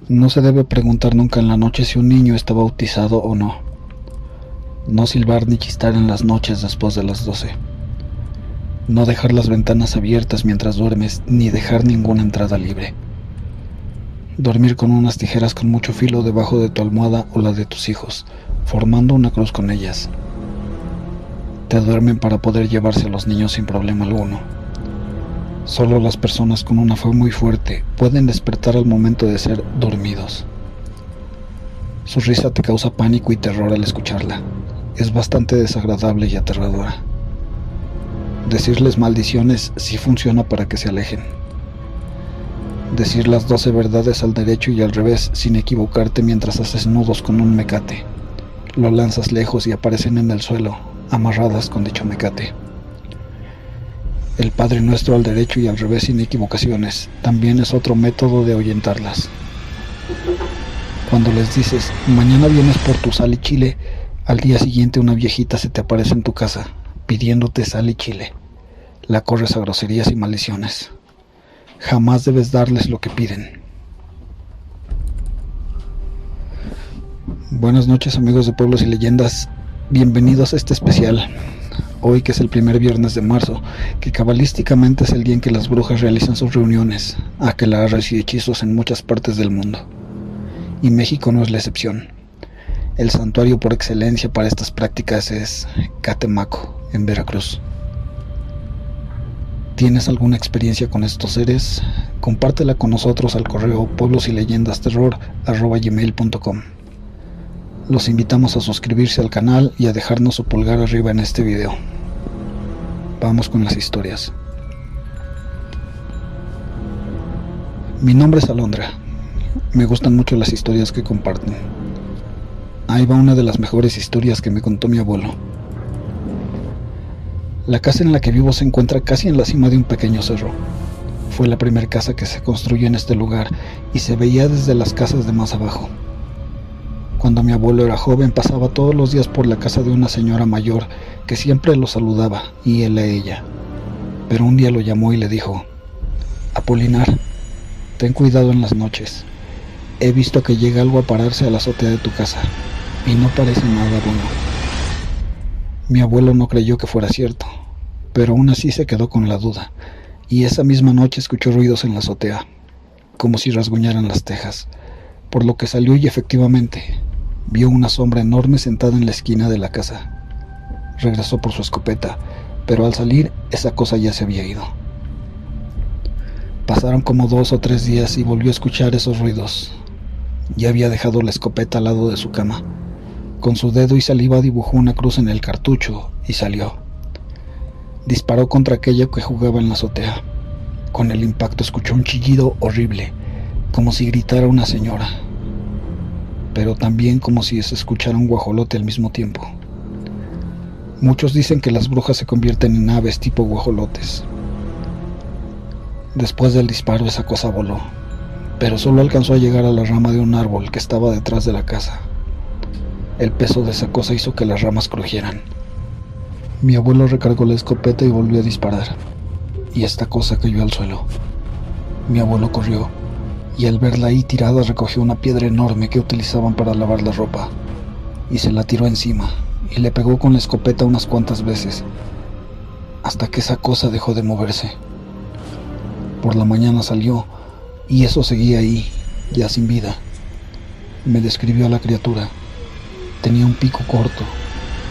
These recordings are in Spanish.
No se debe preguntar nunca en la noche si un niño está bautizado o no. No silbar ni chistar en las noches después de las 12. No dejar las ventanas abiertas mientras duermes, ni dejar ninguna entrada libre. Dormir con unas tijeras con mucho filo debajo de tu almohada o la de tus hijos, formando una cruz con ellas. Te duermen para poder llevarse a los niños sin problema alguno. Solo las personas con una fe muy fuerte pueden despertar al momento de ser dormidos. Su risa te causa pánico y terror al escucharla. Es bastante desagradable y aterradora. Decirles maldiciones sí funciona para que se alejen. Decir las 12 verdades al derecho y al revés sin equivocarte mientras haces nudos con un mecate. Lo lanzas lejos y aparecen en el suelo, amarradas con dicho mecate. El Padre Nuestro al derecho y al revés sin equivocaciones también es otro método de ahuyentarlas. Cuando les dices, mañana vienes por tu sal y chile, al día siguiente una viejita se te aparece en tu casa, pidiéndote sal y chile. La corres a groserías y maldiciones. Jamás debes darles lo que piden. Buenas noches, amigos de Pueblos y Leyendas. Bienvenidos a este especial. Hoy, que es el primer viernes de marzo, que cabalísticamente es el día en que las brujas realizan sus reuniones, aquelarres y hechizos en muchas partes del mundo. Y México no es la excepción. El santuario por excelencia para estas prácticas es Catemaco, en Veracruz. ¿Tienes alguna experiencia con estos seres? Compártela con nosotros al correo pueblosyleyendasterror@gmail.com. Los invitamos a suscribirse al canal y a dejarnos su pulgar arriba en este video. Vamos con las historias. Mi nombre es Alondra. Me gustan mucho las historias que comparten. Ahí va una de las mejores historias que me contó mi abuelo. La casa en la que vivo se encuentra casi en la cima de un pequeño cerro. Fue la primera casa que se construyó en este lugar y se veía desde las casas de más abajo. Cuando mi abuelo era joven pasaba todos los días por la casa de una señora mayor que siempre lo saludaba, y él a ella. Pero un día lo llamó y le dijo: Apolinar, ten cuidado en las noches. He visto que llega algo a pararse a la azotea de tu casa, y no parece nada bueno. Mi abuelo no creyó que fuera cierto, pero aún así se quedó con la duda, y esa misma noche escuchó ruidos en la azotea, como si rasguñaran las tejas, por lo que salió y efectivamente vio una sombra enorme sentada en la esquina de la casa. Regresó por su escopeta, pero al salir esa cosa ya se había ido. Pasaron como 2 o 3 días y volvió a escuchar esos ruidos. Ya había dejado la escopeta al lado de su cama. Con su dedo y saliva dibujó una cruz en el cartucho y salió. Disparó contra aquello que jugaba en la azotea. Con el impacto escuchó un chillido horrible, como si gritara una señora, pero también como si se escuchara un guajolote al mismo tiempo. Muchos dicen que las brujas se convierten en aves tipo guajolotes. Después del disparo esa cosa voló, pero solo alcanzó a llegar a la rama de un árbol que estaba detrás de la casa. El peso de esa cosa hizo que las ramas crujieran. Mi abuelo recargó la escopeta y volvió a disparar, y esta cosa cayó al suelo. Mi abuelo corrió, y al verla ahí tirada recogió una piedra enorme que utilizaban para lavar la ropa, y se la tiró encima, y le pegó con la escopeta unas cuantas veces, hasta que esa cosa dejó de moverse. Por la mañana salió, y eso seguía ahí, ya sin vida. Me describió a la criatura. Tenía un pico corto,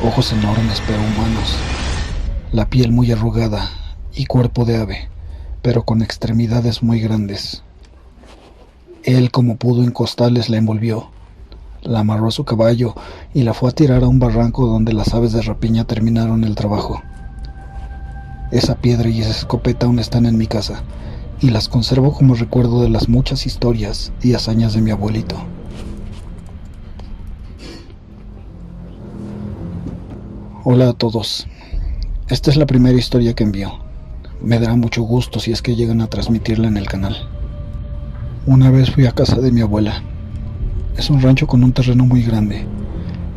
ojos enormes pero humanos, la piel muy arrugada y cuerpo de ave, pero con extremidades muy grandes. Él, como pudo en costales, la envolvió, la amarró a su caballo y la fue a tirar a un barranco donde las aves de rapiña terminaron el trabajo. Esa piedra y esa escopeta aún están en mi casa, y las conservo como recuerdo de las muchas historias y hazañas de mi abuelito. Hola a todos. Esta es la primera historia que envío. Me dará mucho gusto si es que llegan a transmitirla en el canal. Una vez fui a casa de mi abuela. Es un rancho con un terreno muy grande.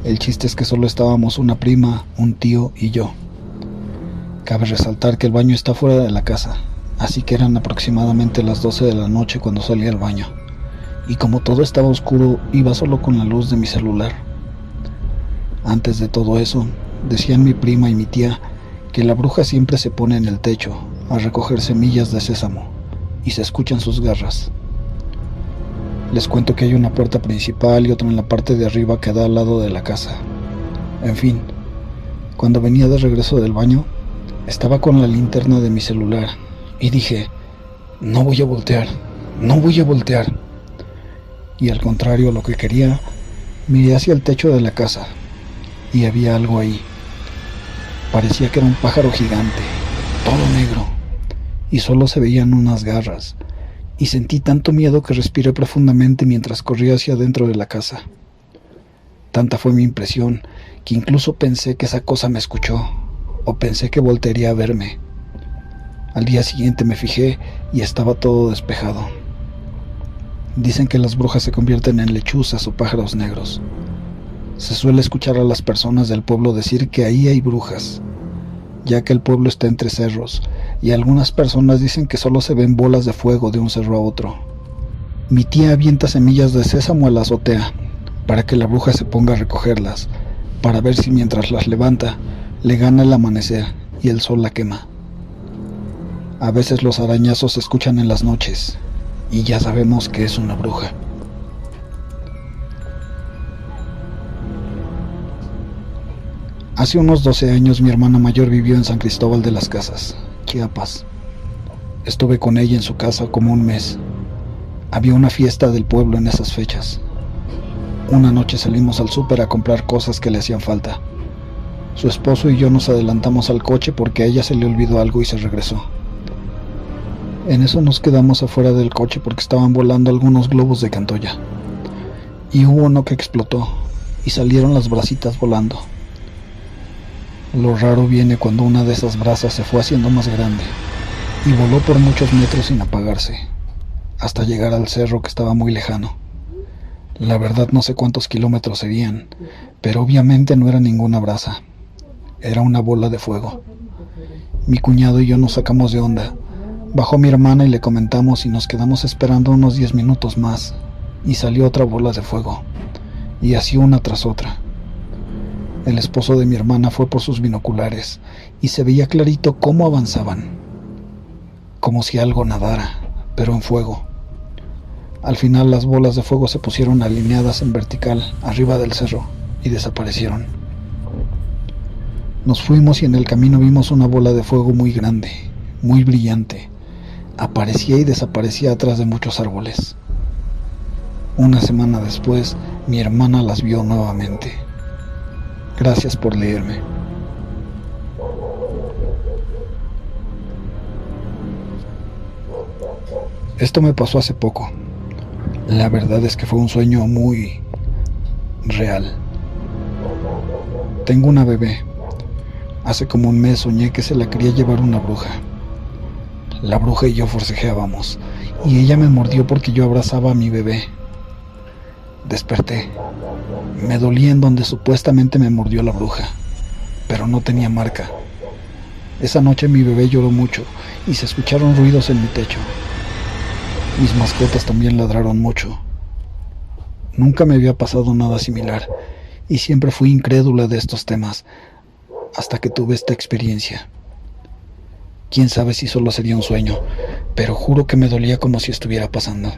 El chiste es que solo estábamos una prima, un tío y yo. Cabe resaltar que el baño está fuera de la casa, así que eran aproximadamente las 12 de la noche cuando salí al baño, y como todo estaba oscuro, iba solo con la luz de mi celular. Antes de todo eso, decían mi prima y mi tía que la bruja siempre se pone en el techo a recoger semillas de sésamo y se escuchan sus garras. Les cuento que hay una puerta principal y otra en la parte de arriba que da al lado de la casa. En fin, cuando venía de regreso del baño, estaba con la linterna de mi celular y dije, no voy a voltear, no voy a voltear. Y al contrario a lo que quería, miré hacia el techo de la casa y había algo ahí. Parecía que era un pájaro gigante, todo negro, y solo se veían unas garras, y sentí tanto miedo que respiré profundamente mientras corría hacia adentro de la casa. Tanta fue mi impresión que incluso pensé que esa cosa me escuchó, o pensé que voltearía a verme. Al día siguiente me fijé y estaba todo despejado. Dicen que las brujas se convierten en lechuzas o pájaros negros. Se suele escuchar a las personas del pueblo decir que ahí hay brujas, ya que el pueblo está entre cerros, y algunas personas dicen que solo se ven bolas de fuego de un cerro a otro. Mi tía avienta semillas de sésamo a la azotea, para que la bruja se ponga a recogerlas, para ver si mientras las levanta, le gana el amanecer y el sol la quema. A veces los arañazos se escuchan en las noches, y ya sabemos que es una bruja. Hace unos 12 años mi hermana mayor vivió en San Cristóbal de las Casas, Chiapas. Estuve con ella en su casa como un mes. Había una fiesta del pueblo en esas fechas. Una noche salimos al súper a comprar cosas que le hacían falta. Su esposo y yo nos adelantamos al coche porque a ella se le olvidó algo y se regresó. En eso nos quedamos afuera del coche porque estaban volando algunos globos de Cantoya. Y hubo uno que explotó y salieron las brasitas volando. Lo raro viene cuando una de esas brasas se fue haciendo más grande y voló por muchos metros sin apagarse, hasta llegar al cerro que estaba muy lejano. La verdad no sé cuántos kilómetros serían, pero obviamente no era ninguna brasa, era una bola de fuego. Mi cuñado y yo nos sacamos de onda. Bajó mi hermana y le comentamos y nos quedamos esperando unos 10 minutos más, y salió otra bola de fuego, y así una tras otra. El esposo de mi hermana fue por sus binoculares y se veía clarito cómo avanzaban, como si algo nadara, pero en fuego. Al final las bolas de fuego se pusieron alineadas en vertical arriba del cerro y desaparecieron. Nos fuimos y en el camino vimos una bola de fuego muy grande, muy brillante. Aparecía y desaparecía atrás de muchos árboles. Una semana después, mi hermana las vio nuevamente. Gracias por leerme. Esto me pasó hace poco. La verdad es que fue un sueño muy real. Tengo una bebé. Hace como un mes soñé que se la quería llevar una bruja. La bruja y yo forcejeábamos, y ella me mordió porque yo abrazaba a mi bebé. Desperté. Me dolía en donde supuestamente me mordió la bruja, pero no tenía marca. Esa noche mi bebé lloró mucho y se escucharon ruidos en mi techo. Mis mascotas también ladraron mucho. Nunca me había pasado nada similar y siempre fui incrédula de estos temas hasta que tuve esta experiencia. Quién sabe si solo sería un sueño, pero juro que me dolía como si estuviera pasando.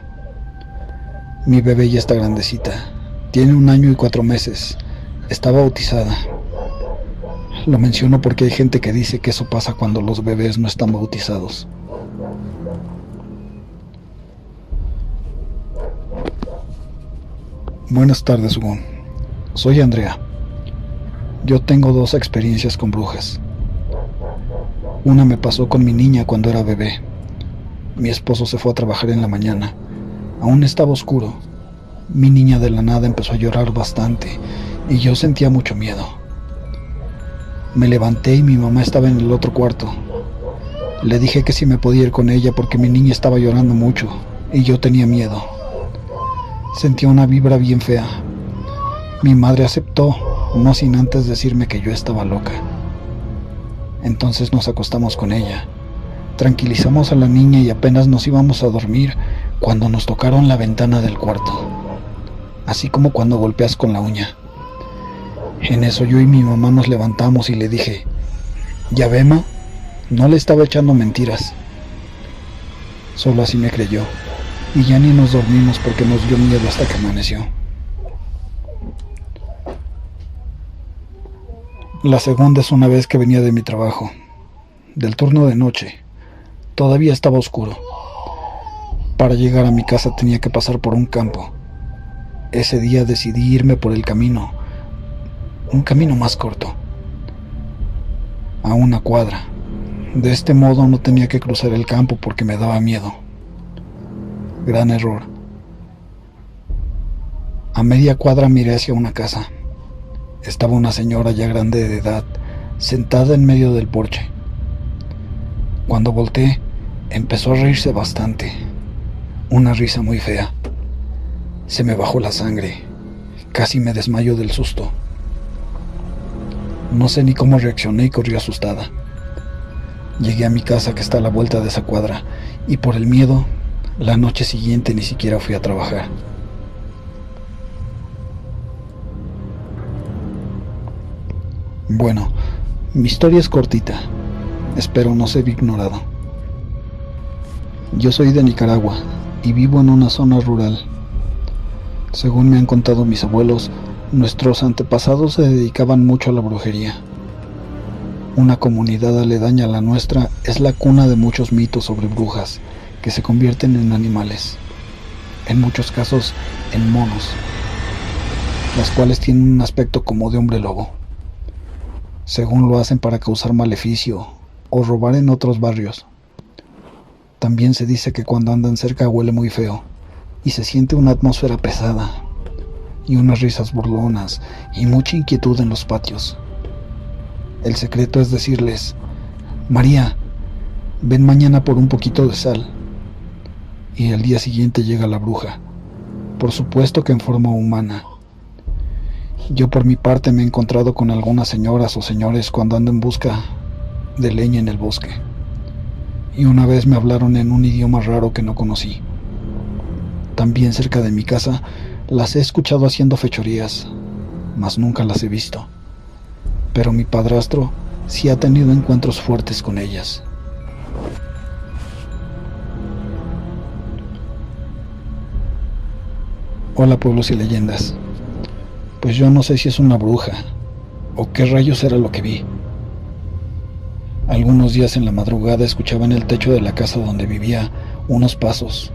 Mi bebé ya está grandecita. Tiene 1 año y 4 meses. Está bautizada. Lo menciono porque hay gente que dice que eso pasa cuando los bebés no están bautizados. Buenas tardes, Hugo. Soy Andrea. Yo tengo 2 experiencias con brujas. Una me pasó con mi niña cuando era bebé. Mi esposo se fue a trabajar en la mañana. Aún estaba oscuro. Mi niña de la nada empezó a llorar bastante y yo sentía mucho miedo. Me levanté y mi mamá estaba en el otro cuarto. Le dije que si me podía ir con ella porque mi niña estaba llorando mucho y yo tenía miedo. Sentía una vibra bien fea. Mi madre aceptó, no sin antes decirme que yo estaba loca. Entonces nos acostamos con ella. Tranquilizamos a la niña y apenas nos íbamos a dormir cuando nos tocaron la ventana del cuarto, así como cuando golpeas con la uña. En eso yo y mi mamá nos levantamos y le dije: ¿ya ve, ma? No le estaba echando mentiras. Solo así me creyó, y ya ni nos dormimos porque nos dio miedo hasta que amaneció. La segunda es una vez que venía de mi trabajo, del turno de noche. Todavía estaba oscuro. Para llegar a mi casa tenía que pasar por un campo. Ese día decidí irme por el camino, un camino más corto, a una cuadra. De este modo no tenía que cruzar el campo porque me daba miedo. Gran error. A media cuadra miré hacia una casa. Estaba una señora ya grande de edad, sentada en medio del porche. Cuando volteé, empezó a reírse bastante. Una risa muy fea. Se me bajó la sangre. Casi me desmayó del susto. No sé ni cómo reaccioné y corrí asustada. Llegué a mi casa, que está a la vuelta de esa cuadra, y por el miedo, la noche siguiente ni siquiera fui a trabajar. Bueno, mi historia es cortita. Espero no ser ignorado. Yo soy de Nicaragua y vivo en una zona rural. Según me han contado mis abuelos, nuestros antepasados se dedicaban mucho a la brujería. Una comunidad aledaña a la nuestra es la cuna de muchos mitos sobre brujas que se convierten en animales, en muchos casos en monos, las cuales tienen un aspecto como de hombre lobo. Según lo hacen para causar maleficio o robar en otros barrios. También se dice que cuando andan cerca huele muy feo y se siente una atmósfera pesada y unas risas burlonas y mucha inquietud en los patios. El secreto es decirles: María, ven mañana por un poquito de sal. Y al día siguiente llega la bruja, por supuesto que en forma humana. Yo por mi parte me he encontrado con algunas señoras o señores cuando ando en busca de leña en el bosque. Y una vez me hablaron en un idioma raro que no conocí. También cerca de mi casa las he escuchado haciendo fechorías, mas nunca las he visto. Pero mi padrastro sí ha tenido encuentros fuertes con ellas. Hola, pueblos y leyendas. Pues yo no sé si es una bruja o qué rayos era lo que vi. Algunos días en la madrugada escuchaba en el techo de la casa donde vivía unos pasos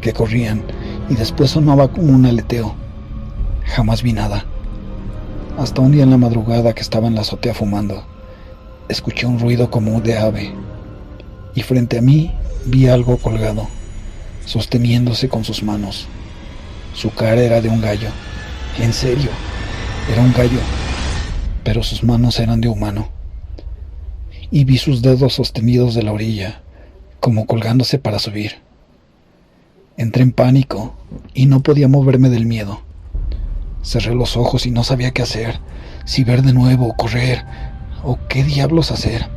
que corrían y después sonaba como un aleteo. Jamás vi nada. Hasta un día en la madrugada que estaba en la azotea fumando, escuché un ruido como de ave y frente a mí vi algo colgado, sosteniéndose con sus manos. Su cara era de un gallo. En serio, era un gallo, pero sus manos eran de humano. Y vi sus dedos sostenidos de la orilla, como colgándose para subir. Entré en pánico y no podía moverme del miedo. Cerré los ojos y no sabía qué hacer, si ver de nuevo o correr, o qué diablos hacer.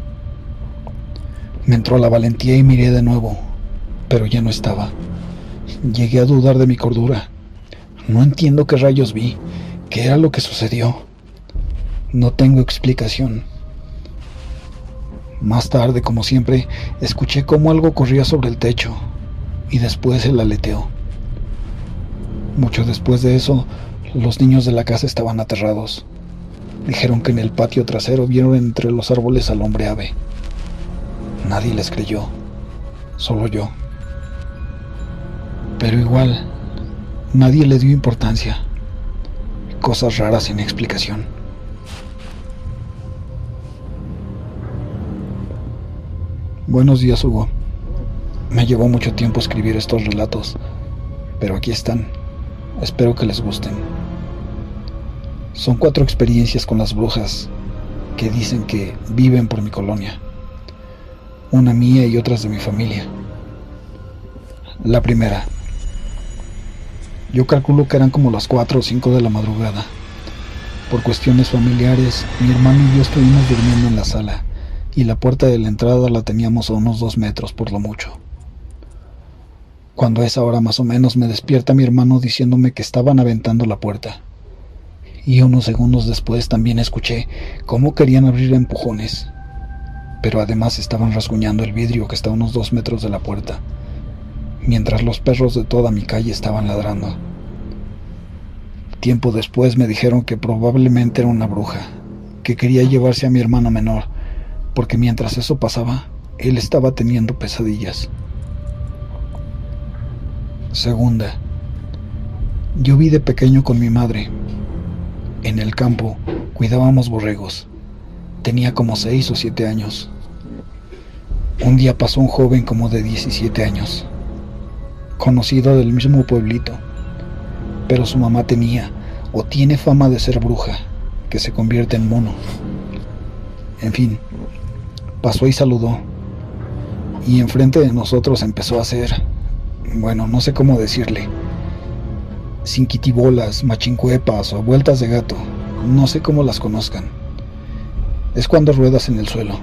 Me entró la valentía y miré de nuevo, pero ya no estaba. Llegué a dudar de mi cordura. No entiendo qué rayos vi, qué era lo que sucedió. No tengo explicación. Más tarde, como siempre, escuché cómo algo corría sobre el techo y después el aleteo. Mucho después de eso, los niños de la casa estaban aterrados. Dijeron que en el patio trasero vieron entre los árboles al hombre ave. Nadie les creyó, solo yo. Pero igual, nadie le dio importancia. Cosas raras sin explicación. Buenos días, Hugo. Me llevó mucho tiempo escribir estos relatos, pero aquí están. Espero que les gusten. Son 4 experiencias con las brujas que dicen que viven por mi colonia. Una mía y otras de mi familia. La primera. Yo calculo que eran como las 4 o 5 de la madrugada. Por cuestiones familiares, mi hermano y yo estuvimos durmiendo en la sala, y la puerta de la entrada la teníamos a unos 2 metros por lo mucho. Cuando a esa hora más o menos me despierta mi hermano diciéndome que estaban aventando la puerta. Y unos segundos después también escuché cómo querían abrir a empujones, pero además estaban rasguñando el vidrio que está a unos 2 metros de la puerta, mientras los perros de toda mi calle estaban ladrando. Tiempo después me dijeron que probablemente era una bruja, que quería llevarse a mi hermano menor, porque mientras eso pasaba, él estaba teniendo pesadillas. Segunda, yo vi de pequeño con mi madre. En el campo cuidábamos borregos. Tenía como 6 o 7 años. Un día pasó un joven como de 17 años, conocido del mismo pueblito, pero su mamá tenía o tiene fama de ser bruja, que se convierte en mono. En fin, pasó y saludó, y enfrente de nosotros empezó a hacer, bueno, no sé cómo decirle, sinquitibolas, machincuepas o vueltas de gato, no sé cómo las conozcan. Es cuando ruedas en el suelo.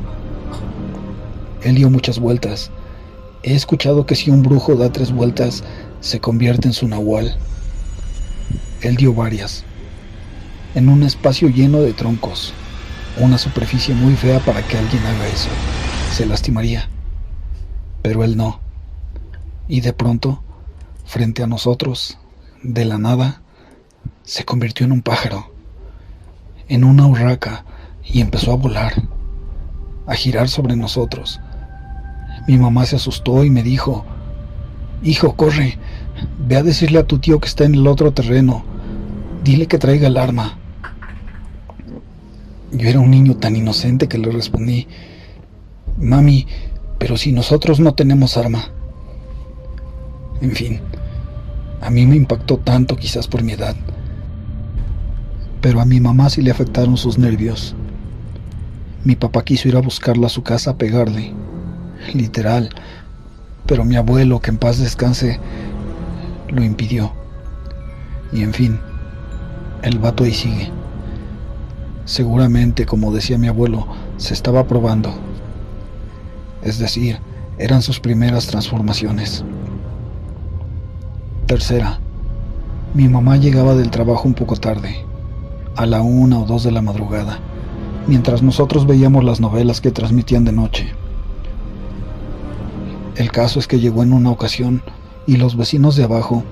Él dio muchas vueltas. He escuchado que si un brujo da 3 vueltas, se convierte en su nahual. Él dio varias. En un espacio lleno de troncos. Una superficie muy fea para que alguien haga eso. Se lastimaría. Pero él no. Y de pronto, frente a nosotros, de la nada, se convirtió en un pájaro, en una urraca, y empezó a volar, a girar sobre nosotros. Mi mamá se asustó y me dijo: «Hijo, corre, ve a decirle a tu tío que está en el otro terreno, dile que traiga el arma». Yo era un niño tan inocente que le respondí: «Mami, pero si nosotros no tenemos arma». En fin, a mí me impactó tanto, quizás por mi edad, pero a mi mamá sí le afectaron sus nervios. Mi papá quiso ir a buscarla a su casa a pegarle, literal, pero mi abuelo, que en paz descanse, lo impidió. Y en fin, el vato ahí sigue. Seguramente, como decía mi abuelo, se estaba probando. Es decir, eran sus primeras transformaciones. Tercera, mi mamá llegaba del trabajo un poco tarde, a la 1 o 2 de la madrugada, mientras nosotros veíamos las novelas que transmitían de noche. El caso es que llegó en una ocasión y los vecinos de abajo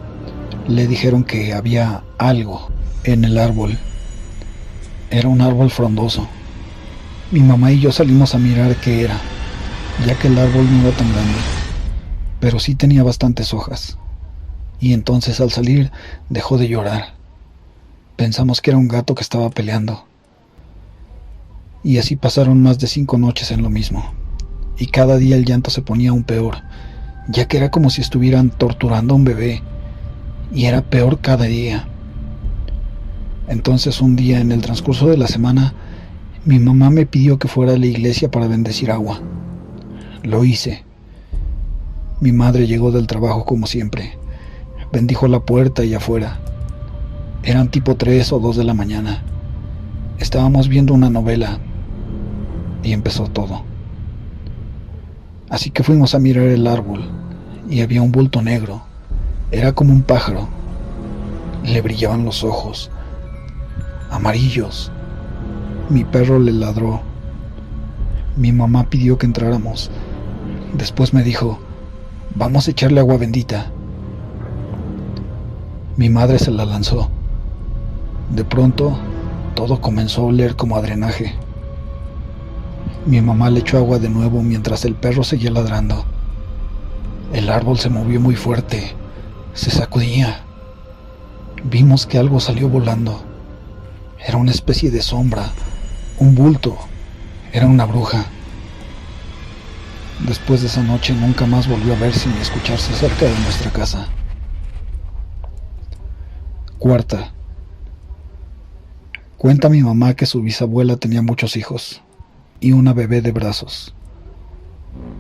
le dijeron que había algo en el árbol. Era un árbol frondoso. Mi mamá y yo salimos a mirar qué era, ya que el árbol no era tan grande, pero sí tenía bastantes hojas. Y entonces al salir dejó de llorar. Pensamos que era un gato que estaba peleando. Y así pasaron más de 5 noches en lo mismo. Y cada día el llanto se ponía aún peor, ya que era como si estuvieran torturando a un bebé. Y era peor cada día. Entonces un día en el transcurso de la semana, mi mamá me pidió que fuera a la iglesia para bendecir agua. Lo hice. Mi madre llegó del trabajo como siempre. Bendijo la puerta y afuera. Eran tipo 3 o 2 de la mañana. Estábamos viendo una novela y empezó todo. Así que fuimos a mirar el árbol y había un bulto negro. Era como un pájaro. Le brillaban los ojos, amarillos. Mi perro le ladró. Mi mamá pidió que entráramos. Después me dijo: «Vamos a echarle agua bendita». Mi madre se la lanzó. De pronto, todo comenzó a oler como a drenaje. Mi mamá le echó agua de nuevo mientras el perro seguía ladrando. El árbol se movió muy fuerte, se sacudía. Vimos que algo salió volando. Era una especie de sombra, un bulto. Era una bruja. Después de esa noche nunca más volvió a verse ni escucharse cerca de nuestra casa. Cuarta. Cuenta mi mamá que su bisabuela tenía muchos hijos y una bebé de brazos.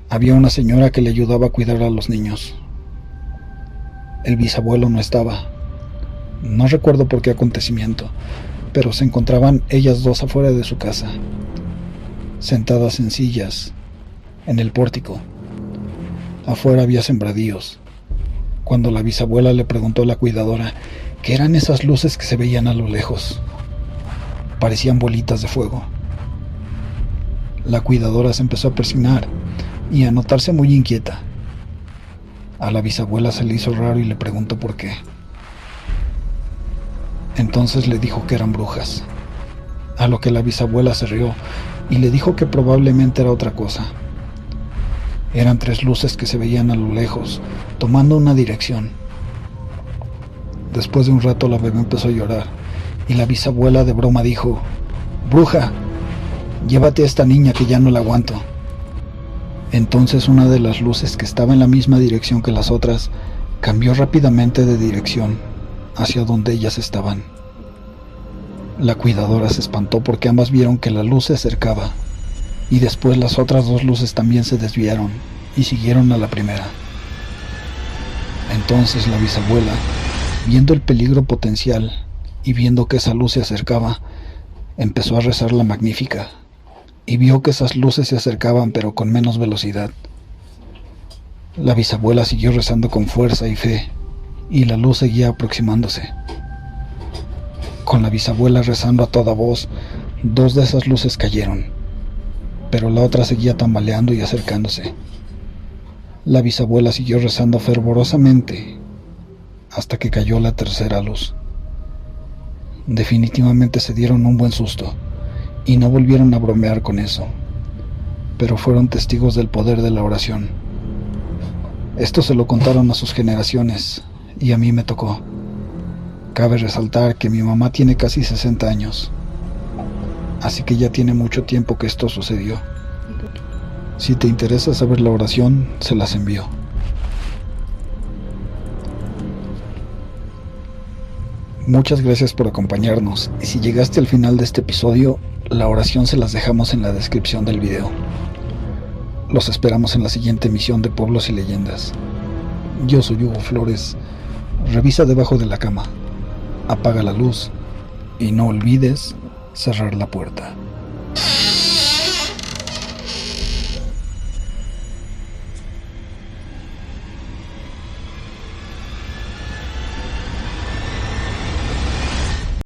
Había una señora que le ayudaba a cuidar a los niños. El bisabuelo no estaba. No recuerdo por qué acontecimiento, pero se encontraban ellas dos afuera de su casa, sentadas en sillas, en el pórtico. Afuera había sembradíos. cuando la bisabuela le preguntó a la cuidadora qué eran esas luces que se veían a lo lejos. Parecían bolitas de fuego. La cuidadora se empezó a persignar y a notarse muy inquieta. A la bisabuela se le hizo raro y le preguntó por qué. Entonces le dijo que eran brujas, a lo que la bisabuela se rió y le dijo que probablemente era otra cosa. Eran 3 luces que se veían a lo lejos, tomando una dirección. Después de un rato la bebé empezó a llorar y la bisabuela de broma dijo: «Bruja, llévate a esta niña que ya no la aguanto». Entonces una de las luces que estaba en la misma dirección que las otras cambió rápidamente de dirección hacia donde ellas estaban. La cuidadora se espantó porque ambas vieron que la luz se acercaba y después las otras 2 luces también se desviaron y siguieron a la primera. Entonces la bisabuela, viendo el peligro potencial y viendo que esa luz se acercaba, empezó a rezar la Magnífica y vio que esas luces se acercaban pero con menos velocidad. La bisabuela siguió rezando con fuerza y fe y la luz seguía aproximándose. Con la bisabuela rezando a toda voz, 2 de esas luces cayeron, pero la otra seguía tambaleando y acercándose. La bisabuela siguió rezando fervorosamente hasta que cayó la tercera luz. Definitivamente se dieron un buen susto y no volvieron a bromear con eso, pero fueron testigos del poder de la oración. Esto se lo contaron a sus generaciones y a mí me tocó. Cabe resaltar que mi mamá tiene casi 60 años, así que ya tiene mucho tiempo que esto sucedió. Si te interesa saber la oración, se las envío. Muchas gracias por acompañarnos, y si llegaste al final de este episodio, la oración se las dejamos en la descripción del video. Los esperamos en la siguiente emisión de Pueblos y Leyendas. Yo soy Hugo Flores. Revisa debajo de la cama, apaga la luz y no olvides cerrar la puerta.